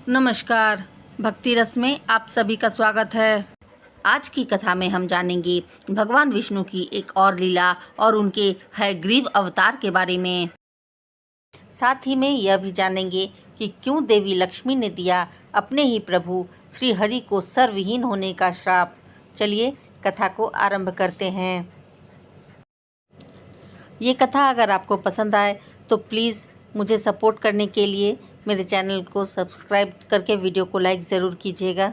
नमस्कार। भक्ति रस में आप सभी का स्वागत है। आज की कथा में हम जानेंगे भगवान विष्णु की एक और लीला और उनके हयग्रीव अवतार के बारे में। साथ ही में यह भी जानेंगे कि क्यों देवी लक्ष्मी ने दिया अपने ही प्रभु श्री हरि को सर्वहीन होने का श्राप। चलिए कथा को आरंभ करते हैं। ये कथा अगर आपको पसंद आए तो प्लीज़ मुझे सपोर्ट करने के लिए मेरे चैनल को सब्सक्राइब करके वीडियो को लाइक ज़रूर कीजिएगा।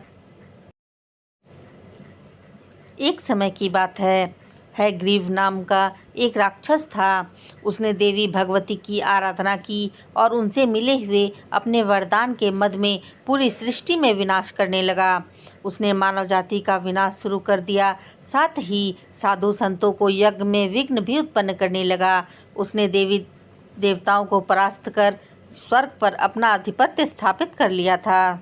एक समय की बात है, हयग्रीव नाम का एक राक्षस था। उसने देवी भगवती की आराधना की और उनसे मिले हुए अपने वरदान के मद में पूरी सृष्टि में विनाश करने लगा। उसने मानव जाति का विनाश शुरू कर दिया, साथ ही साधु संतों को यज्ञ में विघ्न भी उत्पन्न करने लगा। उसने देवी देवताओं को परास्त कर स्वर्ग पर अपना आधिपत्य स्थापित कर लिया था।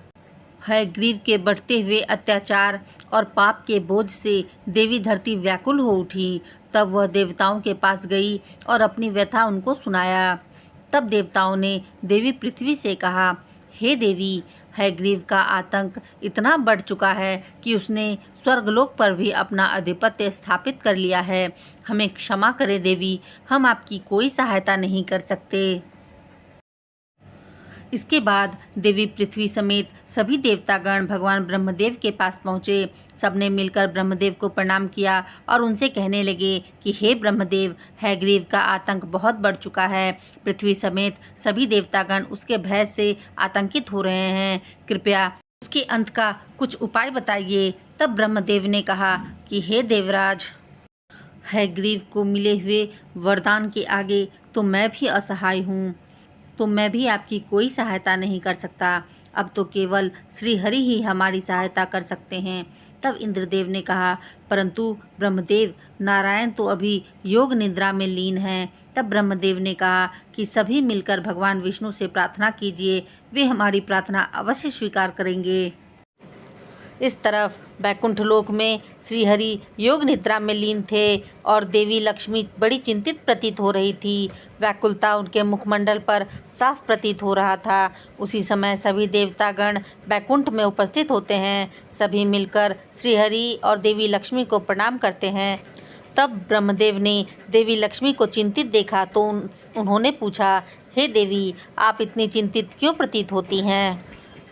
हयग्रीव के बढ़ते हुए अत्याचार और पाप के बोझ से देवी धरती व्याकुल हो उठी। तब वह देवताओं के पास गई और अपनी व्यथा उनको सुनाया। तब देवताओं ने देवी पृथ्वी से कहा, हे देवी, हयग्रीव का आतंक इतना बढ़ चुका है कि उसने स्वर्गलोक पर भी अपना आधिपत्य स्थापित कर लिया है। हमें क्षमा करें देवी, हम आपकी कोई सहायता नहीं कर सकते। इसके बाद देवी पृथ्वी समेत सभी देवतागण भगवान ब्रह्मदेव के पास पहुँचे। सबने मिलकर ब्रह्मदेव को प्रणाम किया और उनसे कहने लगे कि हे ब्रह्मदेव, हयग्रीव का आतंक बहुत बढ़ चुका है। पृथ्वी समेत सभी देवतागण उसके भय से आतंकित हो रहे हैं। कृपया उसके अंत का कुछ उपाय बताइए। तब ब्रह्मदेव ने कहा कि हे देवराज, हयग्रीव को मिले हुए वरदान के आगे तो मैं भी असहाय हूँ, तो मैं भी आपकी कोई सहायता नहीं कर सकता। अब तो केवल श्री हरि ही हमारी सहायता कर सकते हैं। तब इंद्रदेव ने कहा, परंतु ब्रह्मदेव, नारायण तो अभी योग निद्रा में लीन हैं। तब ब्रह्मदेव ने कहा कि सभी मिलकर भगवान विष्णु से प्रार्थना कीजिए, वे हमारी प्रार्थना अवश्य स्वीकार करेंगे। इस तरफ बैकुंठ लोक में श्रीहरि योग निद्रा में लीन थे और देवी लक्ष्मी बड़ी चिंतित प्रतीत हो रही थी। व्याकुलता उनके मुखमंडल पर साफ प्रतीत हो रहा था। उसी समय सभी देवतागण बैकुंठ में उपस्थित होते हैं। सभी मिलकर श्रीहरि और देवी लक्ष्मी को प्रणाम करते हैं। तब ब्रह्मदेव ने देवी लक्ष्मी को चिंतित देखा तो उन्होंने पूछा, हे देवी, आप इतनी चिंतित क्यों प्रतीत होती हैं?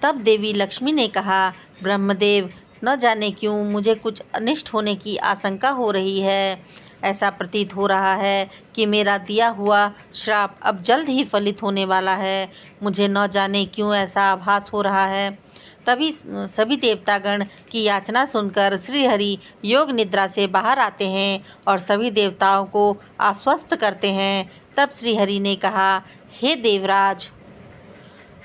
तब देवी लक्ष्मी ने कहा, ब्रह्मदेव, न जाने क्यों मुझे कुछ अनिष्ट होने की आशंका हो रही है। ऐसा प्रतीत हो रहा है कि मेरा दिया हुआ श्राप अब जल्द ही फलित होने वाला है। मुझे न जाने क्यों ऐसा आभास हो रहा है। तभी सभी देवतागण की याचना सुनकर श्रीहरि योग निद्रा से बाहर आते हैं और सभी देवताओं को आश्वस्त करते हैं। तब श्रीहरि ने कहा, हे देवराज,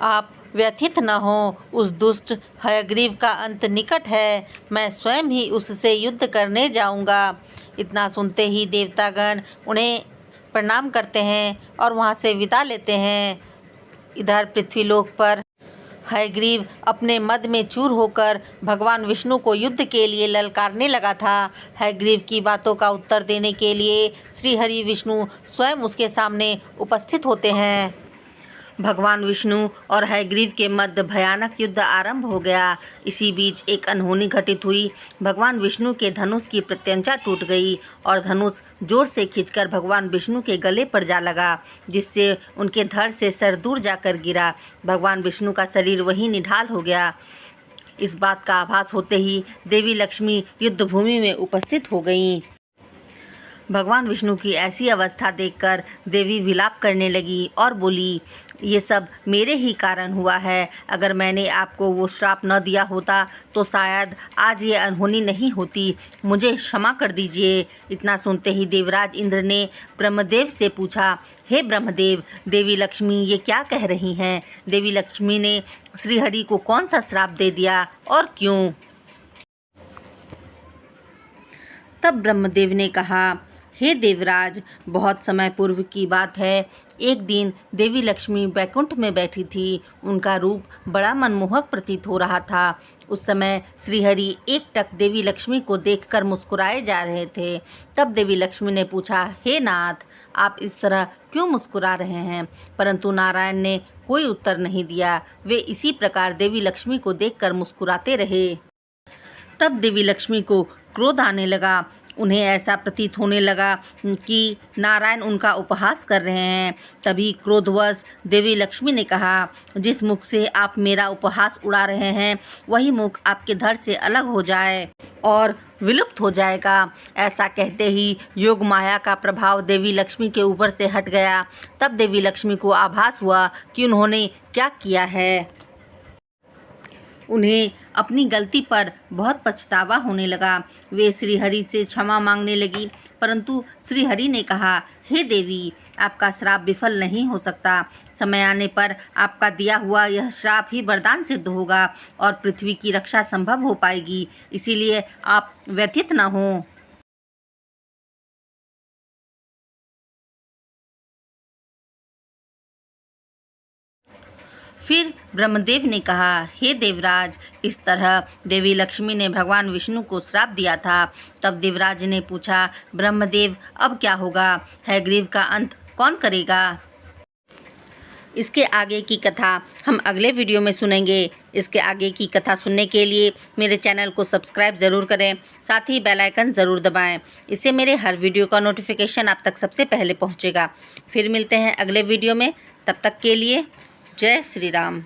आप व्यथित न हो, उस दुष्ट हयग्रीव का अंत निकट है। मैं स्वयं ही उससे युद्ध करने जाऊंगा। इतना सुनते ही देवतागण उन्हें प्रणाम करते हैं और वहां से विदा लेते हैं। इधर पृथ्वीलोक पर हयग्रीव अपने मद में चूर होकर भगवान विष्णु को युद्ध के लिए ललकारने लगा था। हयग्रीव की बातों का उत्तर देने के लिए श्रीहरि विष्णु स्वयं उसके सामने उपस्थित होते हैं। भगवान विष्णु और हयग्रीव के मध्य भयानक युद्ध आरंभ हो गया। इसी बीच एक अनहोनी घटित हुई। भगवान विष्णु के धनुष की प्रत्यंचा टूट गई और धनुष जोर से खींचकर भगवान विष्णु के गले पर जा लगा, जिससे उनके धड़ से सर दूर जाकर गिरा। भगवान विष्णु का शरीर वहीं निढाल हो गया। इस बात का आभास होते ही देवी लक्ष्मी युद्धभूमि में उपस्थित हो गईं। भगवान विष्णु की ऐसी अवस्था देखकर देवी विलाप करने लगी और बोली, ये सब मेरे ही कारण हुआ है। अगर मैंने आपको वो श्राप न दिया होता तो शायद आज ये अनहोनी नहीं होती। मुझे क्षमा कर दीजिए। इतना सुनते ही देवराज इंद्र ने ब्रह्मदेव से पूछा, हे ब्रह्मदेव, देवी लक्ष्मी ये क्या कह रही हैं? देवी लक्ष्मी ने श्रीहरि को कौन सा श्राप दे दिया और क्यों? तब ब्रह्मदेव ने कहा, हे देवराज, बहुत समय पूर्व की बात है। एक दिन देवी लक्ष्मी बैकुंठ में बैठी थी। उनका रूप बड़ा मनमोहक प्रतीत हो रहा था। उस समय श्रीहरि एकटक देवी लक्ष्मी को देखकर मुस्कुराए जा रहे थे। तब देवी लक्ष्मी ने पूछा, हे नाथ, आप इस तरह क्यों मुस्कुरा रहे हैं? परंतु नारायण ने कोई उत्तर नहीं दिया। वे इसी प्रकार देवी लक्ष्मी को देखकर मुस्कुराते रहे। तब देवी लक्ष्मी को क्रोध आने लगा। उन्हें ऐसा प्रतीत होने लगा कि नारायण उनका उपहास कर रहे हैं। तभी क्रोधवश देवी लक्ष्मी ने कहा, जिस मुख से आप मेरा उपहास उड़ा रहे हैं, वही मुख आपके धड़ से अलग हो जाए और विलुप्त हो जाएगा। ऐसा कहते ही योग माया का प्रभाव देवी लक्ष्मी के ऊपर से हट गया। तब देवी लक्ष्मी को आभास हुआ कि उन्होंने क्या किया है। उन्हें अपनी गलती पर बहुत पछतावा होने लगा। वे श्रीहरि से क्षमा मांगने लगी, परंतु श्रीहरि ने कहा, हे देवी, आपका श्राप विफल नहीं हो सकता। समय आने पर आपका दिया हुआ यह श्राप ही वरदान सिद्ध होगा और पृथ्वी की रक्षा संभव हो पाएगी। इसीलिए आप व्यथित न हों। फिर ब्रह्मदेव ने कहा, हे देवराज, इस तरह देवी लक्ष्मी ने भगवान विष्णु को श्राप दिया था। तब देवराज ने पूछा, ब्रह्मदेव, अब क्या होगा? हयग्रीव का अंत कौन करेगा? इसके आगे की कथा हम अगले वीडियो में सुनेंगे। इसके आगे की कथा सुनने के लिए मेरे चैनल को सब्सक्राइब ज़रूर करें, साथ ही बेल आइकन ज़रूर दबाएं। इससे मेरे हर वीडियो का नोटिफिकेशन आप तक सबसे पहले पहुंचेगा। फिर मिलते हैं अगले वीडियो में। तब तक के लिए जय श्री राम।